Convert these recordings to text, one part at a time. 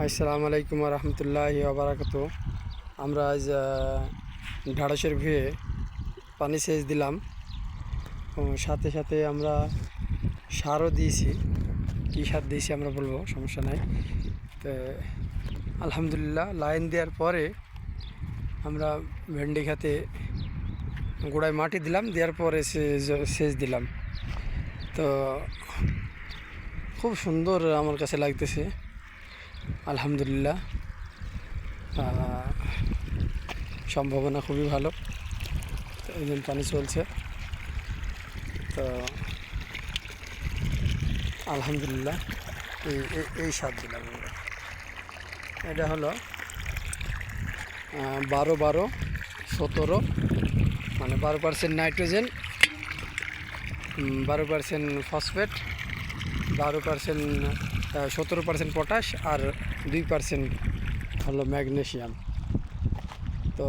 আসসালামু আলাইকুম রহমতুল্লাহি ওবারাকাতু। আমরা আজ ঢাড়সের ভুঁয়ে পানি সেচ দিলাম, সাথে সাথে আমরা সারও দিয়েছি। কী সার দিয়েছি আমরা বলবো, সমস্যা নাই। তো আলহামদুলিল্লাহ, লাইন দেওয়ার পরে আমরা ভেন্ডি খাতে গোড়ায় মাটি দিলাম, দেওয়ার পরে সেচ দিলাম। তো খুব সুন্দর আমার কাছে লাগতেছে, আলহামদুলিল্লাহ। সম্ভাবনা খুবই ভালো, এই দিন পানি চলছে। তো আলহামদুলিল্লাহ এই সার দিলাম আমরা। এটা হলো 12-12-17, মানে 12% নাইট্রোজেন, 12% ফসফেট, 12% 17% পটাশ, আর 2% হলো ম্যাগনেশিয়াম। তো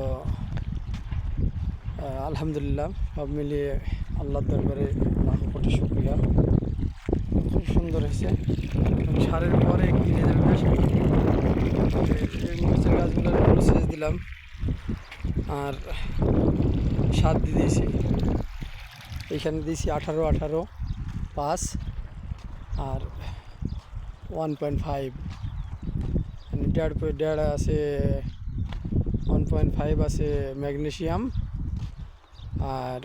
আলহামদুলিল্লাহ, সব মিলিয়ে আল্লাহর দরবারে লাখো কোটি শুকরিয়া। খুব সুন্দর হয়েছে। সারের পরে কী রেজাল্ট আসে, এই মরিচের গাছগুলোর সেচ দিলাম আর সার দিয়ে দিয়েছি। এইখানে দিয়েছি 18-18-5 আর 1.5, মানে 1.5 আছে, 1.5 আছে ম্যাগনেশিয়াম, আর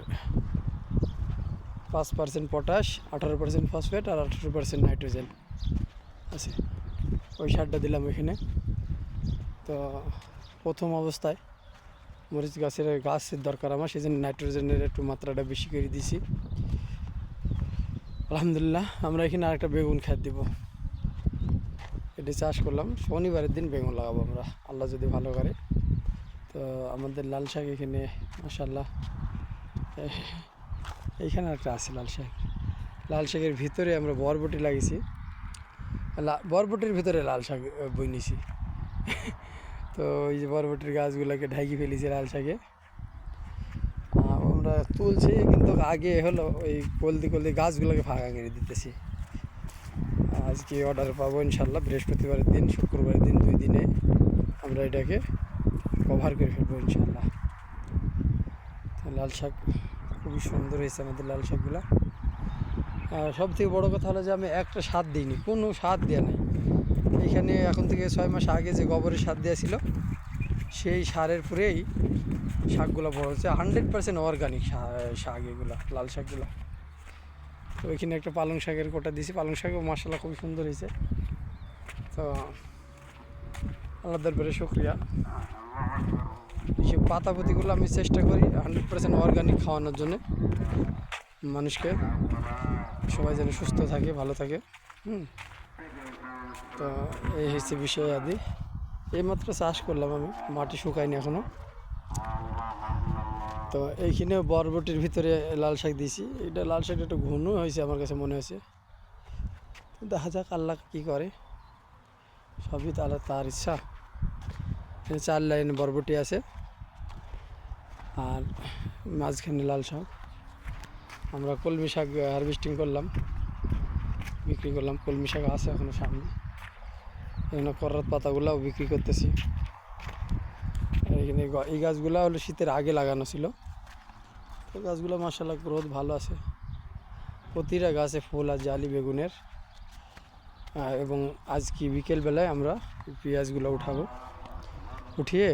5% পটাশ, 18% ফসফেট, আর 18% নাইট্রোজেন আছে। ওই সারটা দিলাম ওইখানে। তো প্রথম অবস্থায় মরিচ গাছের দরকার আমার, সেই জন্য নাইট্রোজেনের একটু মাত্রাটা বেশি করে দিয়েছি। আলহামদুলিল্লাহ, আমরা এখানে আরেকটা বেগুন ক্ষেত দিব। এটি চাষ করলাম, শনিবারের দিন বেগুন লাগাবো আমরা, আল্লাহ যদি ভালো করে। তো আমাদের লাল শাক এখানে মাশাআল্লাহ, এইখানে একটা আছে লাল শাকের ভিতরে আমরা বরবটি লাগিয়েছি, বরবটির ভিতরে লাল শাক বই নিছি। তো ওই যে বরবটির গাছগুলোকে ঢাকি ফেলেছি লাল শাকে, আমরা তুলছি, কিন্তু আগে হলো ওই কলদি গাছগুলোকে ফাঁকা করে দিতেছি। আজকে অর্ডার পাবো ইনশাল্লাহ, বৃহস্পতিবারের দিন, শুক্রবারের দিন, 2 দিনে আমরা এটাকে কভার করে ফেলবো ইনশাল্লাহ। লাল শাক খুবই সুন্দর হয়েছে আমাদের লাল শাকগুলো। সব থেকে বড়ো কথা হলো যে আমি একটা সার দিইনি, কোনো সার দেওয়া নেই। এইখানে এখন থেকে 6 মাস আগে যে গোবরের সার দেওয়া ছিল, সেই সারের পরেই শাকগুলো বড় হচ্ছে। 100% অর্গানিক শাক এগুলো, লাল শাকগুলো। তো ওইখানে একটা পালং শাকের কোটা দিয়েছি, পালং শাকও মাশাআল্লাহ খুবই সুন্দর হয়েছে। তো আল্লাহ দরবারে শুকরিয়া। এইসব পাতাপতিগুলো আমি চেষ্টা করি 100% অর্গানিক খাওয়ানোর জন্য মানুষকে, সবাই যেন সুস্থ থাকে, ভালো থাকে। তো এই হচ্ছে বিষয় আদি। এইমাত্র চাষ করলাম আমি, মাটি শুকায়নি এখনও। তো এইখানে বরবটির ভিতরে লাল শাক দিয়েছি। এটা লাল শাকটা একটু ঘন হয়েছে আমার কাছে মনে হয়েছে। দেখা যাক আল্লাহ কী করে, সবই তাহলে তার ইচ্ছা। 4 লাইন বরবটি আছে, আর মাঝখানে লাল শাক। আমরা কলমি শাক হারভেস্টিং করলাম, বিক্রি করলাম। কলমি শাক আছে এখনো সামনে, এখানে কররাত পাতাগুলাও বিক্রি করতেছি। এখানে এই গাছগুলো হলো শীতের আগে লাগানো ছিল। তো গাছগুলো মাশাআল্লাহ গ্রোথ ভালো আছে, প্রতিটা গাছে ফুল আছে জালি বেগুনের। এবং আজকে বিকেলবেলায় আমরা পেঁয়াজগুলো উঠাবো, উঠিয়ে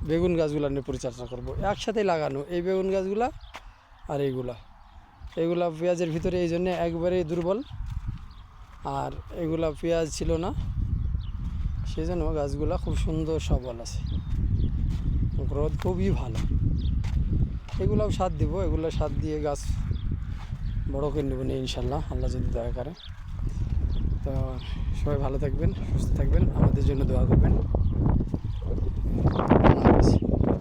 বেগুন গাছগুলো নিয়ে পরিচর্যা করব। একসাথে লাগানো এই বেগুন গাছগুলা আর এইগুলা পেঁয়াজের ভিতরে, এই জন্যে একবারেই দুর্বল, আর এগুলা পেঁয়াজ ছিল না, সেই জন্য গাছগুলা খুব সুন্দর সবল আছে, গ্রোথ খুবই ভালো। এগুলাও সার দিব, এগুলো সার দিয়ে গাছ বড় করে নেব ইনশাল্লাহ, আল্লাহ যদি দয়া করে। তো সবাই ভালো থাকবেন, সুস্থ থাকবেন, আমাদের জন্য দোয়া করবেন। আল্লাহ হাফেজ।